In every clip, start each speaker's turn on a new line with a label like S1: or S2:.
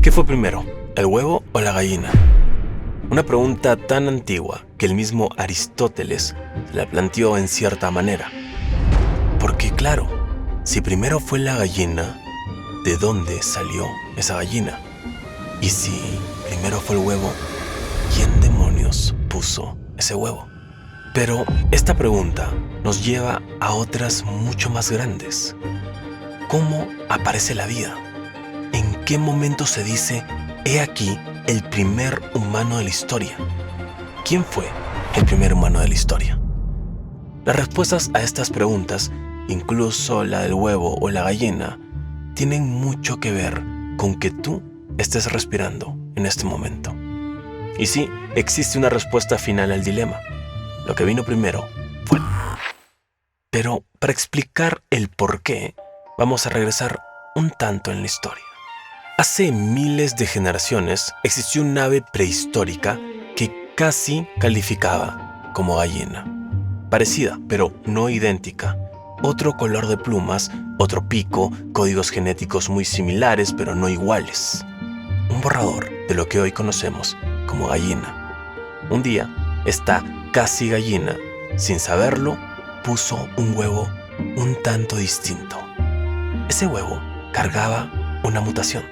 S1: ¿Qué fue primero, el huevo o la gallina? Una pregunta tan antigua que el mismo Aristóteles la planteó en cierta manera. Porque claro, si primero fue la gallina, ¿de dónde salió esa gallina? Y si primero fue el huevo, ¿quién demonios puso ese huevo? Pero esta pregunta nos lleva a otras mucho más grandes. ¿Cómo aparece la vida? ¿En qué momento se dice, he aquí el primer humano de la historia? ¿Quién fue el primer humano de la historia? Las respuestas a estas preguntas, incluso la del huevo o la gallina, tienen mucho que ver con que tú estés respirando en este momento. Y sí, existe una respuesta final al dilema. Lo que vino primero fue... Pero para explicar el por qué, vamos a regresar un tanto en la historia. Hace miles de generaciones existió un ave prehistórica que casi calificaba como gallina. Parecida, pero no idéntica. Otro color de plumas, otro pico, códigos genéticos muy similares, pero no iguales. Un borrador de lo que hoy conocemos como gallina. Un día, esta casi gallina, sin saberlo, puso un huevo un tanto distinto. Ese huevo cargaba una mutación.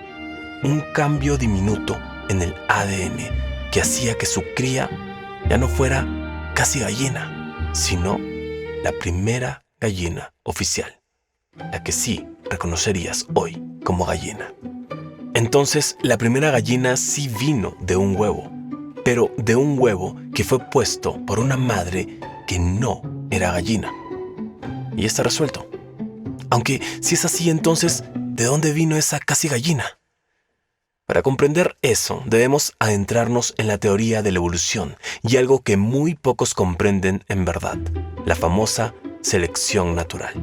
S1: Un cambio diminuto en el ADN que hacía que su cría ya no fuera casi gallina, sino la primera gallina oficial, la que sí reconocerías hoy como gallina. Entonces, la primera gallina sí vino de un huevo, pero de un huevo que fue puesto por una madre que no era gallina. Y está resuelto. Aunque si es así, entonces, ¿de dónde vino esa casi gallina? Para comprender eso, debemos adentrarnos en la teoría de la evolución y algo que muy pocos comprenden en verdad, la famosa selección natural.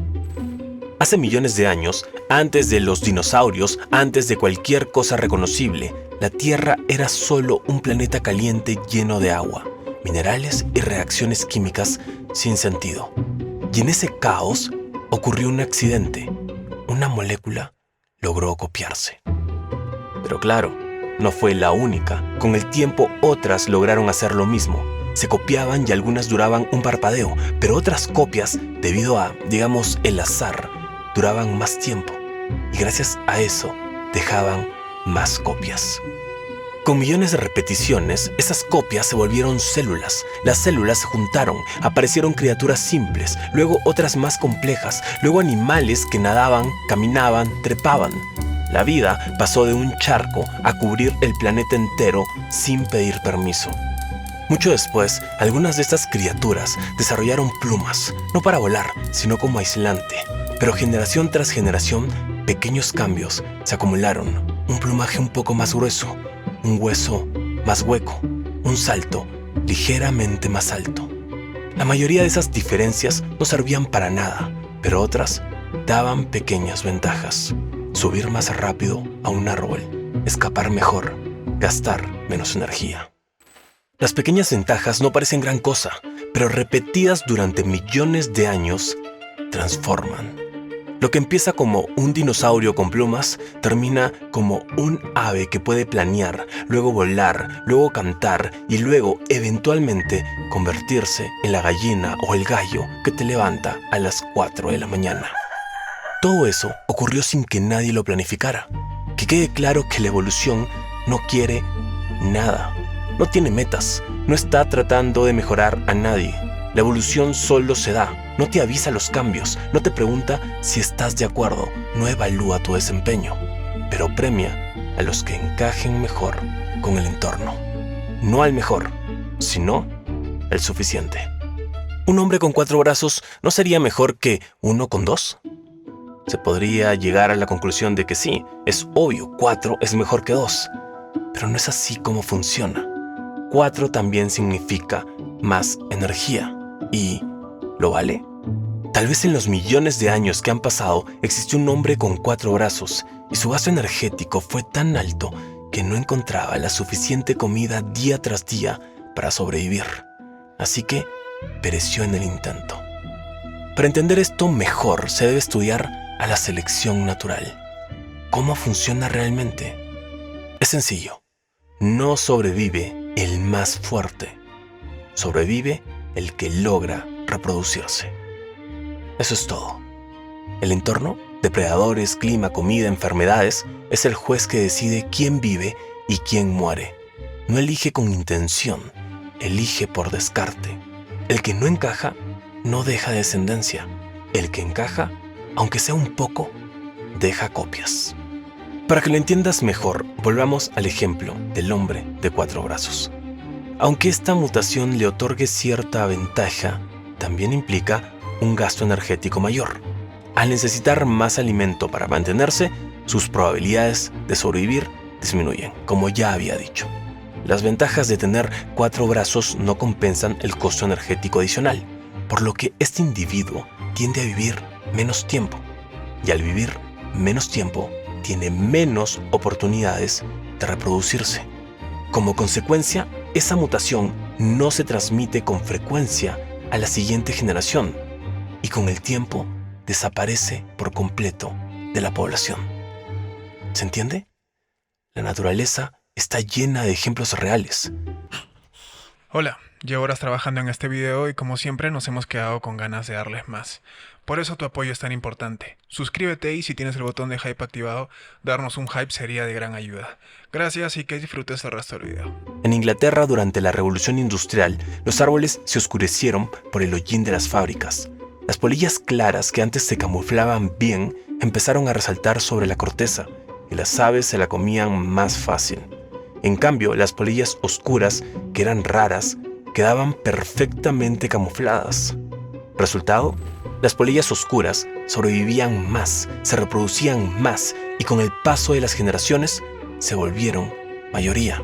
S1: Hace millones de años, antes de los dinosaurios, antes de cualquier cosa reconocible, la Tierra era solo un planeta caliente lleno de agua, minerales y reacciones químicas sin sentido. Y en ese caos ocurrió un accidente. Una molécula logró copiarse. Pero claro, no fue la única. Con el tiempo otras lograron hacer lo mismo. Se copiaban y algunas duraban un parpadeo, pero otras copias, debido a, digamos, el azar, duraban más tiempo. Y gracias a eso, dejaban más copias. Con millones de repeticiones, esas copias se volvieron células. Las células se juntaron, aparecieron criaturas simples, luego otras más complejas, luego animales que nadaban, caminaban, trepaban. La vida pasó de un charco a cubrir el planeta entero sin pedir permiso. Mucho después, algunas de estas criaturas desarrollaron plumas, no para volar, sino como aislante. Pero generación tras generación, pequeños cambios se acumularon. Un plumaje un poco más grueso, un hueso más hueco, un salto ligeramente más alto. La mayoría de esas diferencias no servían para nada, pero otras daban pequeñas ventajas. Subir más rápido a un árbol, escapar mejor, gastar menos energía. Las pequeñas ventajas no parecen gran cosa, pero repetidas durante millones de años, transforman. Lo que empieza como un dinosaurio con plumas, termina como un ave que puede planear, luego volar, luego cantar y luego, eventualmente, convertirse en la gallina o el gallo que te levanta a las 4 de la mañana. Todo eso ocurrió sin que nadie lo planificara. Que quede claro que la evolución no quiere nada, no tiene metas, no está tratando de mejorar a nadie. La evolución solo se da, no te avisa los cambios, no te pregunta si estás de acuerdo, no evalúa tu desempeño, pero premia a los que encajen mejor con el entorno. No al mejor, sino el suficiente. ¿Un hombre con 4 brazos no sería mejor que uno con 2? Se podría llegar a la conclusión de que sí, es obvio, 4 es mejor que 2. Pero no es así como funciona. 4 también significa más energía. ¿Y lo vale? Tal vez en los millones de años que han pasado existió un hombre con 4 brazos y su gasto energético fue tan alto que no encontraba la suficiente comida día tras día para sobrevivir. Así que pereció en el intento. Para entender esto mejor se debe estudiar a la selección natural. ¿Cómo funciona realmente? Es sencillo. No sobrevive el más fuerte. Sobrevive el que logra reproducirse. Eso es todo. El entorno, depredadores, clima, comida, enfermedades, es el juez que decide quién vive y quién muere. No elige con intención, elige por descarte. El que no encaja, no deja descendencia. El que encaja, aunque sea un poco, deja copias. Para que lo entiendas mejor, volvamos al ejemplo del hombre de 4 brazos. Aunque esta mutación le otorgue cierta ventaja, también implica un gasto energético mayor. Al necesitar más alimento para mantenerse, sus probabilidades de sobrevivir disminuyen, como ya había dicho. Las ventajas de tener 4 brazos no compensan el costo energético adicional, por lo que este individuo tiende a vivir menos tiempo, y al vivir menos tiempo, tiene menos oportunidades de reproducirse. Como consecuencia, esa mutación no se transmite con frecuencia a la siguiente generación y con el tiempo desaparece por completo de la población. ¿Se entiende? La naturaleza está llena de ejemplos reales.
S2: Hola, llevo horas trabajando en este video y como siempre nos hemos quedado con ganas de darles más. Por eso tu apoyo es tan importante. Suscríbete y si tienes el botón de hype activado, darnos un hype sería de gran ayuda. Gracias y que disfrutes el resto del video.
S1: En Inglaterra, durante la Revolución Industrial, los árboles se oscurecieron por el hollín de las fábricas. Las polillas claras que antes se camuflaban bien empezaron a resaltar sobre la corteza y las aves se la comían más fácil. En cambio, las polillas oscuras, que eran raras, quedaban perfectamente camufladas. Resultado, las polillas oscuras sobrevivían más, se reproducían más y con el paso de las generaciones se volvieron mayoría.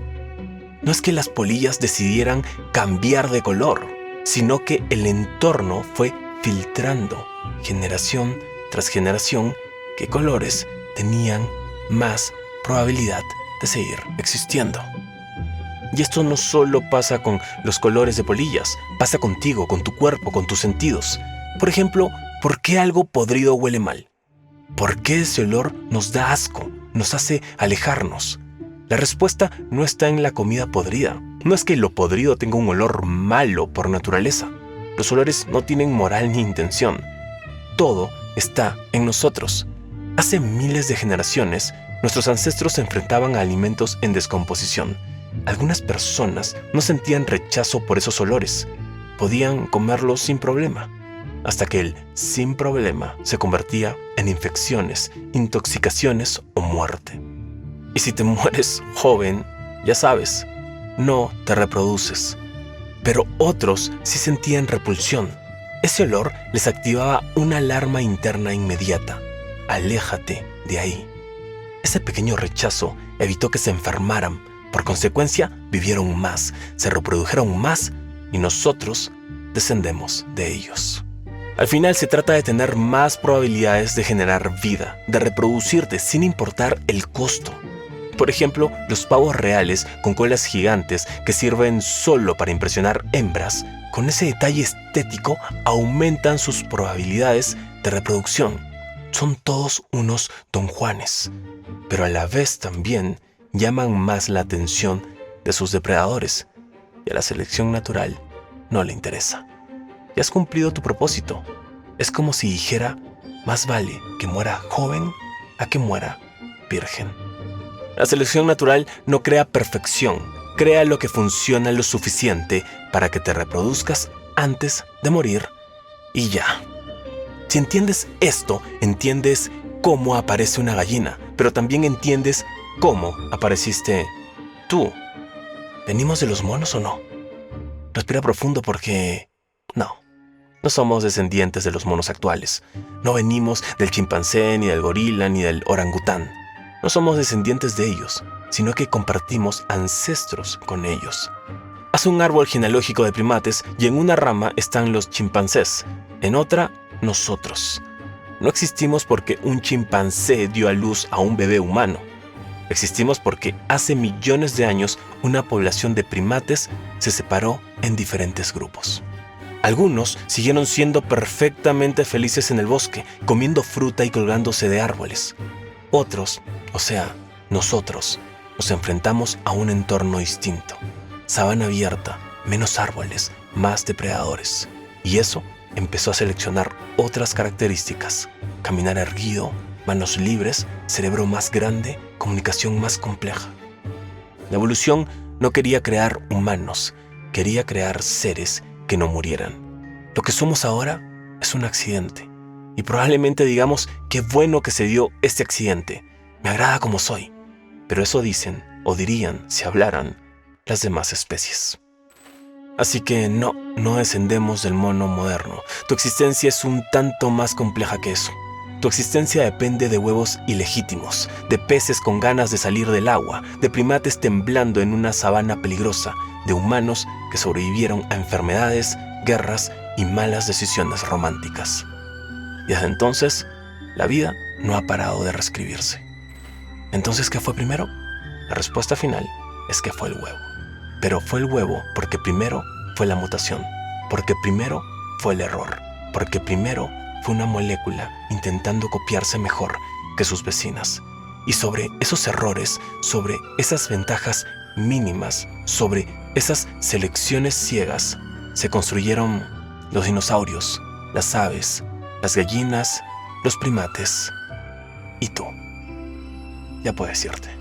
S1: No es que las polillas decidieran cambiar de color, sino que el entorno fue filtrando generación tras generación qué colores tenían más probabilidad de seguir existiendo. Y esto no solo pasa con los colores de polillas, pasa contigo, con tu cuerpo, con tus sentidos. Por ejemplo, ¿por qué algo podrido huele mal? ¿Por qué ese olor nos da asco, nos hace alejarnos? La respuesta no está en la comida podrida. No es que lo podrido tenga un olor malo por naturaleza. Los olores no tienen moral ni intención. Todo está en nosotros. Hace miles de generaciones, nuestros ancestros se enfrentaban a alimentos en descomposición. Algunas personas no sentían rechazo por esos olores. Podían comerlos sin problema. Hasta que el sin problema se convertía en infecciones, intoxicaciones o muerte. Y si te mueres joven, ya sabes, no te reproduces. Pero otros sí sentían repulsión. Ese olor les activaba una alarma interna inmediata. Aléjate de ahí. Ese pequeño rechazo evitó que se enfermaran. Por consecuencia, vivieron más, se reprodujeron más y nosotros descendemos de ellos. Al final se trata de tener más probabilidades de generar vida, de reproducirte sin importar el costo. Por ejemplo, los pavos reales con colas gigantes que sirven solo para impresionar hembras, con ese detalle estético aumentan sus probabilidades de reproducción. Son todos unos don Juanes, pero a la vez también llaman más la atención de sus depredadores y a la selección natural no le interesa. Ya has cumplido tu propósito. Es como si dijera, más vale que muera joven a que muera virgen. La selección natural no crea perfección, crea lo que funciona lo suficiente para que te reproduzcas antes de morir y ya. Si entiendes esto, entiendes cómo aparece una gallina, pero también entiendes cómo apareciste tú. ¿Venimos de los monos o no? Respira profundo porque no somos descendientes de los monos actuales. No venimos del chimpancé, ni del gorila, ni del orangután. No somos descendientes de ellos, sino que compartimos ancestros con ellos. Haz un árbol genealógico de primates y en una rama están los chimpancés, en otra, nosotros. No existimos porque un chimpancé dio a luz a un bebé humano. Existimos porque hace millones de años una población de primates se separó en diferentes grupos. Algunos siguieron siendo perfectamente felices en el bosque, comiendo fruta y colgándose de árboles. Otros, o sea, nosotros, nos enfrentamos a un entorno distinto. Sabana abierta, menos árboles, más depredadores. Y eso empezó a seleccionar otras características. Caminar erguido, manos libres, cerebro más grande, comunicación más compleja. La evolución no quería crear humanos, quería crear seres que no murieran. Lo que somos ahora es un accidente. Y probablemente digamos, qué bueno que se dio este accidente. Me agrada como soy. Pero eso dicen, o dirían, si hablaran, las demás especies. Así que no descendemos del mono moderno. Tu existencia es un tanto más compleja que eso. Tu existencia depende de huevos ilegítimos, de peces con ganas de salir del agua, de primates temblando en una sabana peligrosa, de humanos que sobrevivieron a enfermedades, guerras y malas decisiones románticas. Y desde entonces, la vida no ha parado de reescribirse. Entonces, ¿qué fue primero? La respuesta final es que fue el huevo. Pero fue el huevo porque primero fue la mutación, porque primero fue el error, porque primero fue una molécula intentando copiarse mejor que sus vecinas. Y sobre esos errores, sobre esas ventajas mínimas, sobre esas selecciones ciegas, se construyeron los dinosaurios, las aves, las gallinas, los primates y tú. Ya puedes irte.